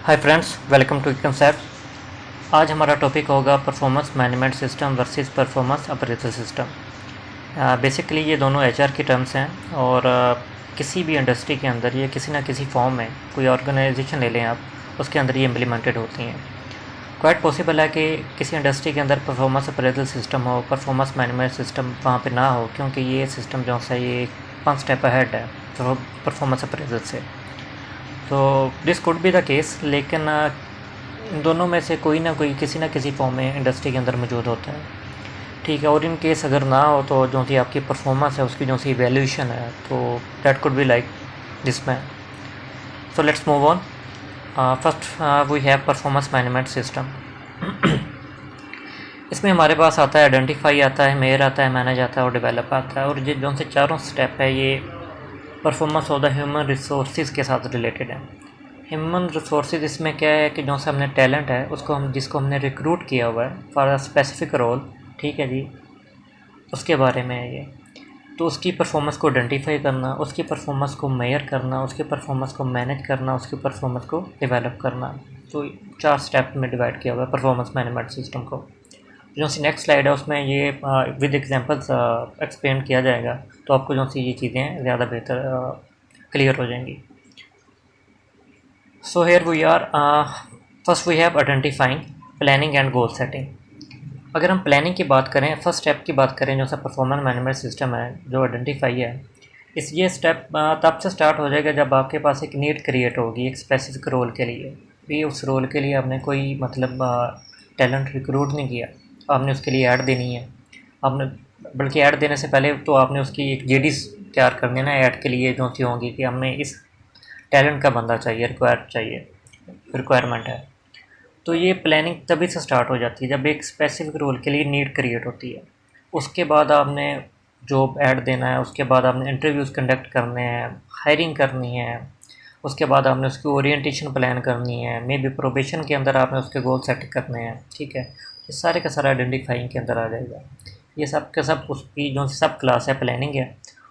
Hi friends, welcome to concept. आज हमारा topic होगा performance management system versus performance appraisal system. Basically ये दोनों एचआर की टर्म्स हैं और किसी भी इंडस्ट्री के अंदर ये किसी ना किसी फॉर्म में कोई ऑर्गेनाइजेशन ले लें आप, उसके अंदर ये इम्प्लीमेंटेड होती हैं। क्वाइट पॉसिबल है कि किसी इंडस्ट्री के अंदर परफॉर्मेंस अप्रेजल सिस्टम हो, परफॉर्मेंस मैनेजमेंट सिस्टम वहाँ पे ना हो, क्योंकि ये सिस्टम जो सा ये 5 स्टेप अहेड है परफॉर्मेंस अप्रेजल से। तो this could be the case, लेकिन इन दोनों में से कोई ना कोई किसी ना किसी फॉर्म में इंडस्ट्री के अंदर मौजूद होता है, ठीक है। और इन केस अगर ना हो तो जो सी आपकी परफॉर्मेंस है उसकी जो सी वैल्यूएशन है तो that could be like this में। So let's move on. First we have performance management system. इसमें हमारे पास आता है आइडेंटिफाई आता है, मेयर आता है, मैनेज आता है और डेवलप आता है। और ये जो से चारों स्टेप है ये performance of the human resources के साथ रिलेटेड है। ह्यूमन रिसोर्सेज इसमें क्या है कि जो सा हमने टैलेंट है उसको जिसको हमने रिक्रूट किया हुआ है फॉर अ स्पेसिफिक रोल, ठीक है जी, उसके बारे में है ये। तो उसकी परफॉर्मेंस को आइडेंटिफाई करना, उसकी परफॉर्मेंस को मेयर करना, उसकी परफॉर्मेंस को मैनेज करना, उसकी परफॉर्मेंस को डेवलप करना। तो 4 स्टेप में डिवाइड किया हुआ है परफॉर्मेंस मैनेजमेंट सिस्टम को। जो सी नेक्स्ट स्लाइड है उसमें ये विद एग्जांपल्स एक्सप्लेन किया जाएगा, तो आपको जो सी ये चीज़ें ज़्यादा बेहतर क्लियर हो जाएंगी। So here we are, first we have identifying, planning and goal setting. अगर हम प्लानिंग की बात करें, फर्स्ट स्टेप की बात करें, जो सा परफॉर्मेंस मैनेजमेंट सिस्टम है जो आइडेंटिफाई है, इस ये स्टेप तब से स्टार्ट हो जाएगा जब आपके पास एक नीड क्रिएट होगी एक स्पेसिफिक रोल के लिए। भी उस रोल के लिए आपने कोई मतलब टैलेंट रिक्रूट नहीं किया, आपने उसके लिए ऐड देनी है। आपने बल्कि ऐड देने से पहले तो आपने उसकी एक जेडी तैयार करनी है ना ऐड के लिए, जो सी होंगी कि हमें इस टैलेंट का बंदा चाहिए, रिक्वायरमेंट है। तो ये प्लानिंग तभी से स्टार्ट हो जाती है जब एक स्पेसिफिक रोल के लिए नीड क्रिएट होती है। उसके बाद आपने जॉब ऐड देना है, उसके बाद आपने इंटरव्यूज़ कंडक्ट करने हैं, हायरिंग करनी है, उसके बाद आपने उसकी ओरिएंटेशन प्लान करनी है, मे बी प्रोबेशन के अंदर आपने उसके गोल सेट करने हैं, ठीक है। ये सारे का सारा आइडेंटिफाइंग के अंदर आ जाएगा। ये सब का सब उसकी जो सब क्लास है प्लानिंग है।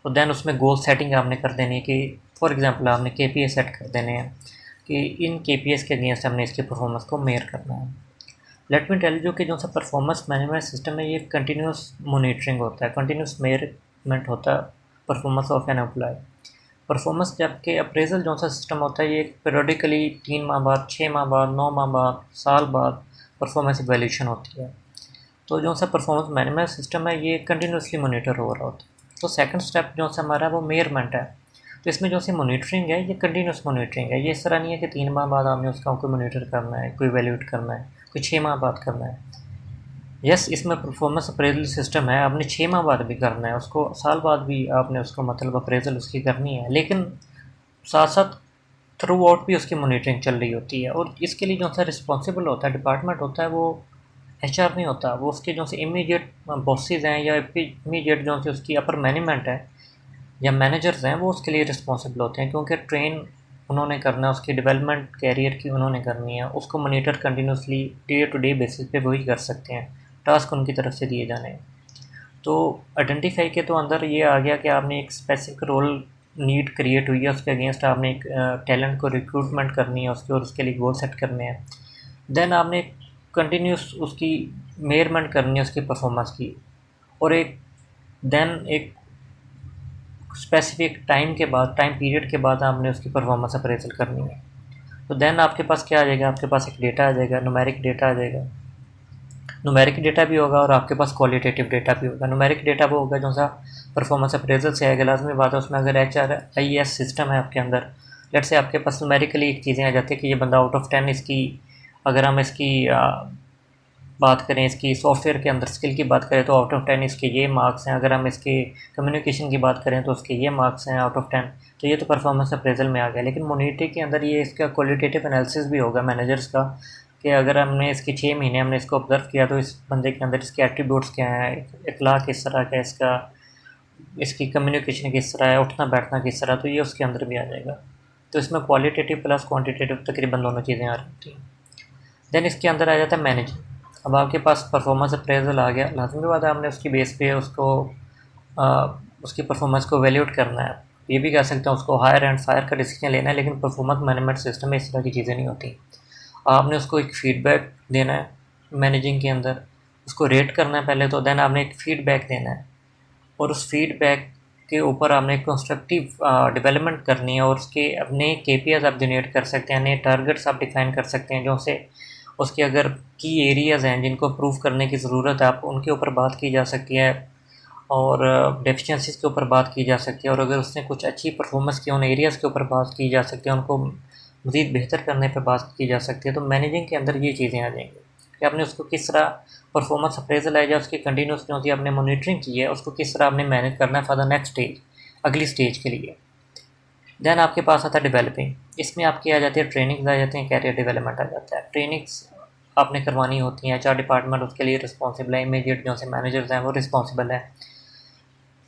और देन उसमें गोल सेटिंग आपने कर देनी है कि फॉर एग्जांपल आपने केपीआई सेट कर देने हैं कि इन केपीएस के अगेंस्ट हमने इसकी परफॉर्मेंस को मेयर करना है। लेट मी टेल यू कि जो सा परफॉर्मेंस मैनेजमेंट सिस्टम है ये कंटिन्यूस मॉनिटरिंग होता है, कंटिन्यूस मेयरमेंट होता है performance of an employee. Performance जबकि अप्रेजल जो सा सिस्टम होता है ये पीरियडिकली 3 माह बाद, 6 माह बाद, 9 माह बाद, साल बाद परफॉर्मेंस इवैल्यूएशन होती है। तो जो सा परफॉर्मेंस मैनेजमेंट सिस्टम है ये कंटिन्यूसली मोनीटर हो रहा होता है। तो सेकंड स्टेप जो सा हमारा वो मेयरमेंट है। तो इसमें जो सी मॉनिटरिंग है ये कंटिन्यूस मॉनिटरिंग है। ये इस तरह नहीं है कि 3 माह बाद आपने उसका कोई मॉनिटर करना है, कोई वैल्यूएट करना है, कोई 6 माह बाद करना है। यस, इसमें परफॉर्मेंस अप्रेजल सिस्टम है, आपने 6 माह बाद भी करना है उसको, साल बाद भी आपने उसको मतलब अप्रेजल उसकी करनी है, लेकिन साथ साथ थ्रू आउट भी उसकी मॉनिटरिंग चल रही होती है। और इसके लिए जो सा रिस्पॉन्सिबल होता है डिपार्टमेंट होता है वो एचआर नहीं होता, वो उसके जो से इमीडिएट बॉसेज हैं या इमीडिएट जो से उसकी अपर मैनेजमेंट है या मैनेजर्स हैं वो उसके लिए रिस्पॉन्सिबल होते हैं, क्योंकि ट्रेन उन्होंने करना है, उसकी डेवलपमेंट कैरियर की उन्होंने करनी है, उसको monitor continuously day to day basis पे वही कर सकते हैं, टास्क उनकी तरफ से दिए जाने हैं। तो आइडेंटिफाई के तो अंदर ये आ गया कि आपने एक स्पेसिफिक रोल नीड क्रिएट हुई है, उसके अगेंस्ट आपने एक टैलेंट को रिक्रूटमेंट करनी है उसके, और उसके लिए गोल सेट करने हैं। देन आपने कंटिन्यूस उसकी मेयरमेंट करनी है उसकी परफॉर्मेंस की, और एक देन एक स्पेसिफिक टाइम के बाद, टाइम पीरियड के बाद आपने उसकी परफॉर्मेंस अप्रेजल करनी है। तो देन आपके पास क्या आ जाएगा, आपके पास एक डेटा आ जाएगा, न्यूमेरिक डेटा आ जाएगा। न्यूमेरिक डेटा भी होगा और आपके पास क्वालिटेटिव डेटा भी होगा। न्यूमेरिक डेटा वो होगा जो सा परफॉर्मेंस अप्रेजल से आएगा, लाजमी बात है उसमें अगर HRIS सिस्टम है आपके अंदर, लेट से आपके पास न्यूमेरिकली एक चीज़ें आ जाती है कि ये बंदा आउट ऑफ 10 इसकी, अगर हम इसकी बात करें, इसकी सॉफ्टवेयर के अंदर स्किल की बात करें तो आउट ऑफ 10 इसके ये मार्क्स हैं, अगर हम इसके कम्युनिकेशन की बात करें तो उसके ये मार्क्स हैं आउट ऑफ 10। तो ये तो परफॉर्मेंस अप्रेजल में आ गया, लेकिन मॉनिटरी के अंदर ये इसका क्वालिटेटिव एनालिसिस भी होगा मैनेजर्स का, कि अगर हमने इसके 6 महीने हमने इसको ऑब्जर्व किया तो इस बंदे के अंदर इसके एट्रीब्यूट्स क्या हैं, इखलाक किस तरह का है इसका, इसकी कम्युनिकेशन किस तरह है, उठना बैठना किस तरह, तो ये उसके अंदर भी आ जाएगा। तो इसमें क्वालिटेटिव प्लस क्वान्टिटेटिव तकरीबन दोनों चीज़ें आ रही होती हैं। देन इसके अंदर आ जाता है मैनेज। अब आपके पास परफॉर्मेंस अप्रेजल आ गया, लाजमी बात है हमने उसकी बेस पे उसको उसकी परफॉर्मेंस को वैल्यूएट करना है। ये भी कह सकते हैं उसको हायर एंड फायर का डिसीजन लेना है, लेकिन परफॉर्मेंस मैनेजमेंट सिस्टम में इस तरह की चीज़ें नहीं होती। आपने उसको एक फ़ीडबैक देना है मैनेजिंग के अंदर, उसको रेट करना है पहले तो, देन आपने एक फ़ीडबैक देना है और उस फीडबैक के ऊपर आपने कंस्ट्रक्टिव डेवलपमेंट करनी है और उसके अपने केपीआईज आप जनरेट कर सकते हैं, नए टारगेट्स आप डिफाइन कर सकते हैं, जो से उसके अगर की एरियाज़ हैं जिनको प्रूव करने की ज़रूरत है आप उनके ऊपर बात की जा सकती है और डेफिशिएंसीज के ऊपर बात की जा सकती है और अगर उसने कुछ अच्छी परफॉर्मेंस की उन एरियाज़ के ऊपर बात की जा सकती है, उनको मज़ीद बेहतर करने पर बात की जा सकती है। तो मैनेजिंग के अंदर ये चीज़ें आ जाएंगी कि आपने उसको किस तरह परफॉर्मेंस अप्रेजल है या उसकी कंटिन्यूस जो सी आपने मॉनिटरिंग की है उसको किस तरह आपने मैनेज करना है फॉर द नेक्स्ट स्टेज, अगली स्टेज के लिए। देन आपके पास आता है डेवलपिंग, इसमें आपकी आ जाती है ट्रेनिंग्स आ जाती हैं, कैरियर डेवलपमेंट आ जाता है। ट्रेनिंग्स आपने करवानी होती हैं, एचआर डिपार्टमेंट उसके लिए रिस्पॉन्सिबल है, इमीडिएट जो से मैनेजर्स हैं वो रिस्पॉन्सिबल है,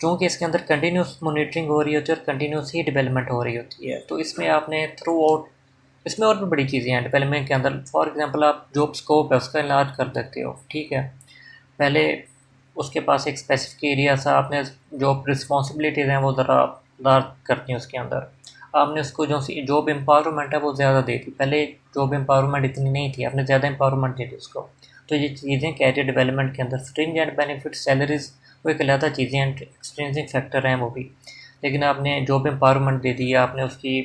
क्योंकि इसके अंदर कंटिन्यूस मॉनिटरिंग हो रही होती है और कंटिन्यूस ही डेवलपमेंट हो रही होती है। तो इसमें आपने थ्रू आउट, इसमें और भी बड़ी चीज़ें हैं डेवलपमेंट के अंदर। फॉर एग्जांपल आप जॉब स्कोप है उसका इलाज कर सकते हो, ठीक है। पहले उसके पास एक स्पेसिफिक एरिया था, आपने जॉब रिस्पॉन्सिबिलिटीज़ हैं वो ज़रा दार करती हैं उसके अंदर, आपने उसको जो सी जॉब एम्पावरमेंट है वो ज़्यादा दे दी। पहले जॉब एम्पावरमेंट इतनी नहीं थी, आपने ज़्यादा एम्पावरमेंट दे दी उसको। तो ये चीज़ें कैरियर डेवलपमेंट के अंदर स्ट्रिंग एंड बेनिफिट सैलरीज वो एक अलग चीज़ें हैं, एक्सटेंसिंग फैक्टर हैं वो भी, लेकिन आपने जॉब एम्पावरमेंट दे दी, आपने उसकी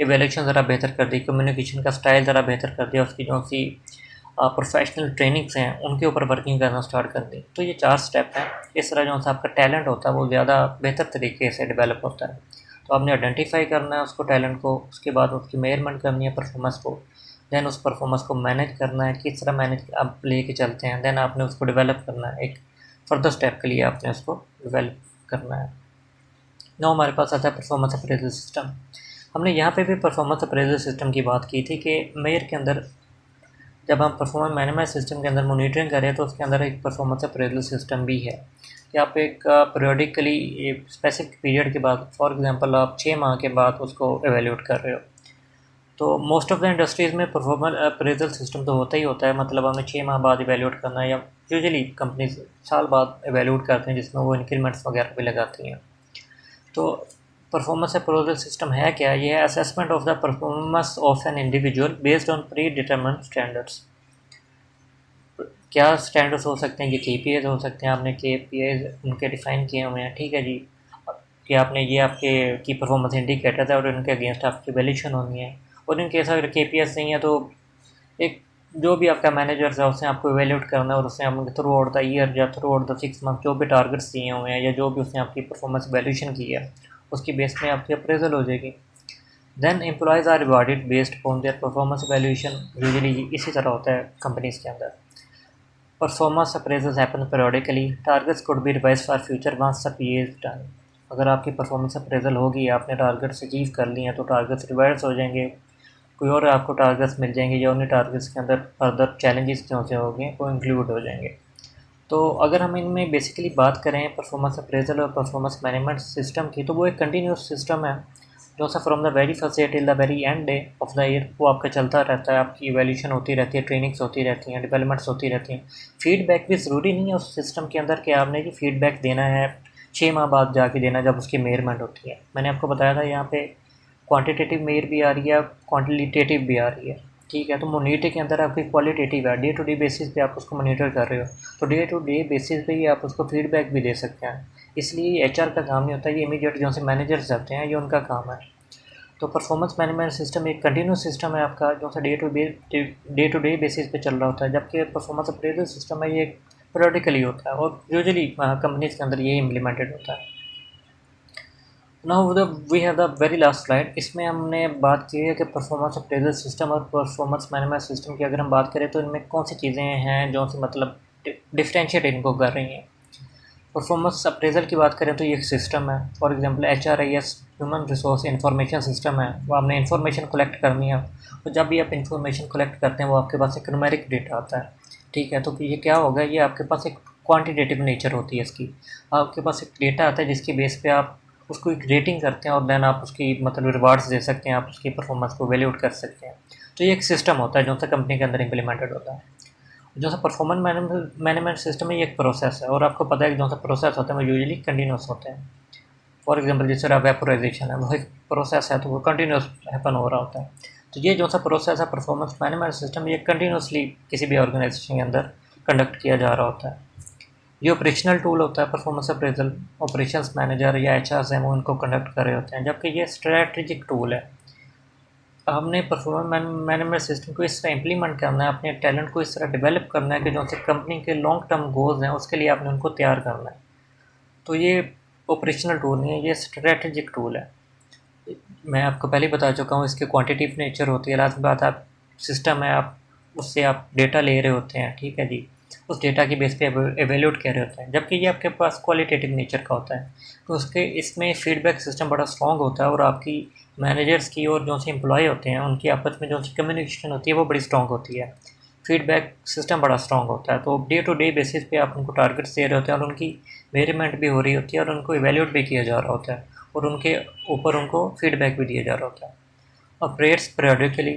एवेल्यूशन ज़रा बेहतर कर दी, कम्युनिकेशन का स्टाइल ज़रा बेहतर कर दिया, उसकी जो सी प्रोफेशनल ट्रेनिंग्स हैं उनके ऊपर वर्किंग करना स्टार्ट कर दी। तो ये 4 स्टेप हैं। इस तरह जो सा आपका टैलेंट होता है वो ज़्यादा बेहतर तरीके से डेवलप होता है। तो आपने आइडेंटिफाई करना है उसको टैलेंट को, उसके बाद उसकी मेजरमेंट करनी है परफॉर्मेंस को, देन उस परफॉर्मेंस को मैनेज करना है, किस तरह मैनेज आप लेके चलते हैं, देन आपने उसको डेवलप करना है, एक फर्दर स्टेप के लिए आपने उसको डेवलप करना है। नो हमारे पास आता है परफॉर्मेंस अप्रेजल सिस्टम। हमने यहाँ पे भी परफॉर्मेंस अप्रेजल सिस्टम की बात की थी कि मेयर के अंदर जब हम परफॉर्मेंस मैनेजमेंट सिस्टम के अंदर मॉनिटरिंग करें तो उसके अंदर एक परफॉर्मेंस अप्रेजल सिस्टम भी है कि आप एक पीरियडिकली एक स्पेसिफिक पीरियड के बाद, फॉर एग्जांपल आप 6 माह के बाद उसको एवेल्यूट कर रहे हो। तो मोस्ट ऑफ द इंडस्ट्रीज़ में परफॉर्मेंस अप्रेजल सिस्टम तो होता ही होता है, मतलब हमें 6 माह बाद एवेल्यूट करना है या यूजुअली कंपनीज साल बाद एवेल्यूट करते हैं जिसमें वो इंक्रीमेंट्स वगैरह भी लगाती हैं। तो परफॉर्मेंस अप्रेजल सिस्टम है क्या? ये है assessment of the performance of an individual based on pre determined standards. क्या स्टैंडर्ड्स हो सकते हैं? ये केपीआईज हो सकते हैं, आपने केपीआईज उनके डिफ़ाइन किए हुए हैं, ठीक है जी, कि आपने ये आपके की परफॉर्मेंस इंडिकेटर है और इनके अगेंस्ट आपकी वैल्यूएशन होनी है। और इनके अगर केपीआईज नहीं है तो एक जो भी आपका मैनेजर है उसने आपको इवेल्यूट करना है और उसने आपको थ्रू आउट द ईयर या थ्रू आउट द 6 मंथ जो भी टारगेट्स दिए हुए हैं या जो भी उसने आपकी परफॉर्मेंस वैल्यूएशन की है उसकी बेस में आपकी अप्रेजल हो जाएगी। Then employees are rewarded based on their performance valuation. Usually इसी तरह होता है कंपनीज़ के अंदर। Performance appraisals happen periodically. Targets could be revised for future once the PA is done. अगर आपकी परफॉर्मेंस अप्रेजल होगी, आपने टारगेट्स अचीव कर लिए हैं तो टारगेट्स रिवाइज हो जाएंगे, कोई और आपको टारगेट्स मिल जाएंगे या उन्हीं टारगेट्स के अंदर फर्दर चैलेंजेस जो से होंगे वो इंक्लूड हो जाएंगे। तो अगर हम इनमें बेसिकली बात करें परफॉर्मेंस अप्रेजल और परफॉर्मेंस मैनेजमेंट सिस्टम की, तो वो एक कंटिन्यूस सिस्टम है जो सा from the very first day till the very and day of the year वो आपका चलता रहता है। आपकी इवैल्यूएशन होती रहती है, ट्रेनिंग्स होती रहती हैं, डेवलपमेंट्स होती रहती हैं। फीडबैक भी ज़रूरी नहीं है उस सिस्टम के अंदर कि आपने जी फीडबैक देना है 6 माह बाद जाके देना जब उसकी मेजरमेंट होती है। मैंने आपको बताया था यहाँ पे क्वांटिटेटिव मेयर भी आ रही है, क्वांटिटेटिव भी आ रही है, ठीक है। तो मॉनिटर के अंदर आपकी क्वालिटेटिव है, डे टू डे बेसिस पे आप उसको मॉनिटर कर रहे हो, तो डे टू डे बेसिस पे ही आप उसको फीडबैक भी दे सकते हैं। इसलिए एचआर का काम नहीं होता, ये इमीडिएट जो से मैनेजर्स जाते हैं ये उनका काम है। तो परफॉर्मेंस मैनेजमेंट सिस्टम एक कंटिन्यूस सिस्टम है आपका जो सा डे टू डे बेसिस पे चल रहा होता है, जबकि परफॉर्मेंस अप्रेजल सिस्टम है ये पीरियडिकली होता है और यूजुअली कंपनीज के अंदर ये इम्प्लीमेंटेड होता है। Now we have the very last slide. इसमें हमने बात की है कि परफॉर्मेंस अप्रेजल सिस्टम और परफॉर्मेंस मैनेजमेंट सिस्टम की अगर हम बात करें तो इनमें कौन सी चीज़ें हैं जो सी मतलब डिफ्रेंशिएट इनको कर रही हैं। परफॉर्मेंस अप्रेजल की बात करें तो ये एक सिस्टम है, for example HRIS human resource information system है, वो आपने इन्फॉर्मेशन कलेक्ट करनी है। तो जब भी आप इन्फॉर्मेशन कलेक्ट करते हैं वो आपके पास एक न्यूमेरिक डेटा आता है, ठीक है। तो ये क्या होगा, ये आपके पास एक क्वांटिटेटिव नेचर होती है इसकी। आपके पास एक डेटा आता है जिसकी बेस पे आप उसको एक रेटिंग करते हैं और देन आप उसकी मतलब रिवार्ड्स दे सकते हैं, आप उसकी परफॉर्मेंस को वैल्यूट कर सकते हैं। तो ये एक सिस्टम होता है जो सा कंपनी के अंदर इम्प्लीमेंटेड होता है। जो सा परफॉर्मेंस मैनेजमेंट सिस्टम है ये एक प्रोसेस है और आपको पता है कि जो सा प्रोसेस होता है वो यूजुअली कंटिन्यूस होते हैं। फॉर एग्जांपल जिस तरह वेपोराइजेशन है वो एक प्रोसेस है तो वो कंटिन्यूस हैपन हो रहा होता है। तो ये जो सा प्रोसेस है परफॉर्मेंस मैनेजमेंट सिस्टम, ये कंटिन्यूसली किसी भी ऑर्गेनाइजेशन के अंदर कंडक्ट किया जा रहा होता है। ये ऑपरेशनल टूल होता है परफॉर्मेंस अप्रेजल, ऑपरेशंस मैनेजर या एचआर हैं वो इनको कंडक्ट कर रहे होते हैं, जबकि ये स्ट्रेटेजिक टूल है। हमने परफॉर्मेंस मैनेजमेंट सिस्टम को इस तरह इम्प्लीमेंट करना है, अपने टैलेंट को इस तरह डेवलप करना है कि जो से कंपनी के लॉन्ग टर्म गोल्स हैं उसके लिए आपने उनको तैयार करना है। तो ये ऑपरेशनल टूल नहीं है, ये स्ट्रेटेजिक टूल है। मैं आपको पहले ही बता चुका हूँ, इसके क्वांटिटिव नेचर होती है। लास्ट बात, आप सिस्टम है, आप उससे आप डेटा ले रहे होते हैं, ठीक है जी, उस डेटा की बेस पे एवेल्यूट कर रहे होते हैं, जबकि ये आपके पास क्वालिटेटिव नेचर का होता है। तो उसके इसमें फीडबैक सिस्टम बड़ा स्ट्रॉन्ग होता है और आपकी मैनेजर्स की और जो से एम्प्लॉय होते हैं उनकी आपस में जो सी कम्युनिकेशन होती है वो बड़ी स्ट्रॉन्ग होती है। फीडबैक सिस्टम बड़ा स्ट्रॉन्ग होता है। तो डे टू डे बेसिस पे आप उनको टारगेट्स दे रहे होते हैं और उनकी वेरीमेंट भी हो रही होती है और उनको इवेल्यूट भी किया जा रहा होता है और उनके ऊपर उनको फीडबैक भी दिया जा रहा होता है। ऑपरेट्स पीरियडिकली,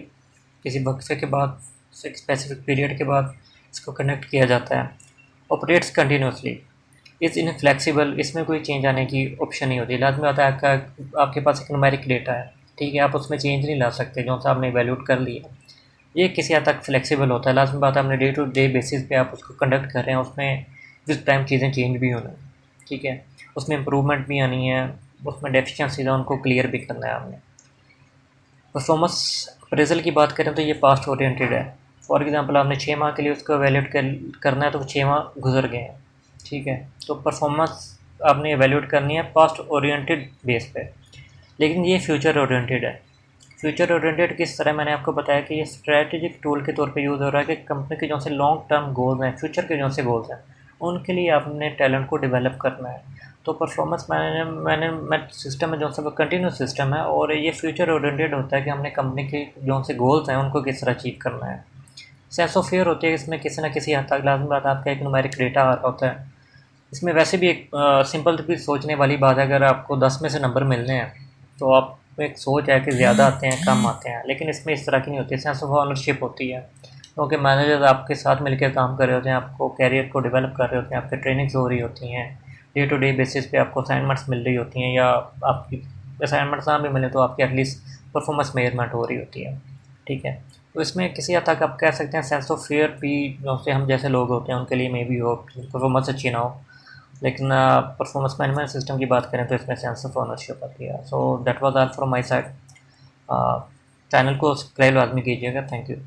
किसी वक्फे के बाद, एक स्पेसिफिक पीरियड के बाद इसको कनेक्ट किया जाता है। ऑपरेट्स कंटिन्यूसली, इस इनफ्लेक्सिबल, इसमें कोई चेंज आने की ऑप्शन नहीं होती। लाजमी होता है आपके पास एक न्यूमेरिक डेटा है, ठीक है, आप उसमें चेंज नहीं ला सकते, जो सा आपने इवैल्यूएट कर लिया। ये किसी हद तक फ्लेक्सिबल होता है। लाजमी बात है, आपने डे टू डे बेसिस पे आप उसको कंडक्ट कर रहे हैं, उसमें जिस टाइम चीज़ें चेंज भी होना है, ठीक है, उसमें इम्प्रूवमेंट भी आनी है, उसमें डेफिशिएंसीज है उनको क्लियर भी करना है आपने। परफॉर्मेंस अप्रेजल की बात करें तो ये पास्ट ओरिएंटेड है। फॉर एग्जांपल, आपने 6 माह के लिए उसको एवेल्यूएट करना है, तो 6 माह गुजर गए हैं, ठीक है, तो परफॉर्मेंस आपने एवेल्यूएट करनी है पास्ट ओरिएंटेड बेस पे। लेकिन ये फ्यूचर ओरिएंटेड है। फ्यूचर ओरिएंटेड किस तरह, मैंने आपको बताया कि ये स्ट्रेटेजिक टूल के तौर पे यूज़ हो रहा है कि कंपनी के जो से लॉन्ग टर्म गोल्स हैं, फ्यूचर के जो से गोल्स हैं, उनके लिए आपने टैलेंट को डेवलप करना है। तो परफॉर्मेंस मैनेजमेंट सिस्टम है जो सा कंटिन्यूस सिस्टम है और ये फ्यूचर ओरिएंटेड होता है कि हमने कंपनी के जो से गोल्स हैं उनको किस तरह अचीव करना है। सेंस ऑफ फेयर होती है इसमें किसी ना किसी हद तक। लाजमी बात, आपका एक न्यूमेरिक डेटा आ रहा होता है। इसमें वैसे भी एक सिंपल भी सोचने वाली बात है, अगर आपको 10 में से नंबर मिलने हैं तो आप एक सोच है कि ज़्यादा आते हैं कम आते हैं, लेकिन इसमें इस तरह की नहीं होती। सेंस ऑफ ऑनरशिप होती है, क्योंकि मैनेजर आपके साथ मिलकर काम कर रहे होते हैं, आपको कैरियर को डेवलप कर रहे होते हैं, आपकी ट्रेनिंग्स हो रही होती हैं, डे टू डे बेसिस पे आपको असाइनमेंट्स मिल रही होती हैं, या आपकी असाइनमेंट्स ना भी मिले तो आपकी एटलीस्ट परफॉर्मेंस मेजरमेंट हो रही होती है, ठीक है। तो इसमें किसी हद तक आप कह सकते हैं सेंस ऑफ फेयर भी जो से हम जैसे लोग होते हैं उनके लिए मे भी हो, परफॉर्मेंस अच्छी ना हो। लेकिन परफॉर्मेंस मैनेजमेंट सिस्टम की बात करें तो इसमें सेंस ऑफ ओनरशिप आती है। So that was all from my side. Channel को सब्सक्राइब लाजमी कीजिएगा। Thank you.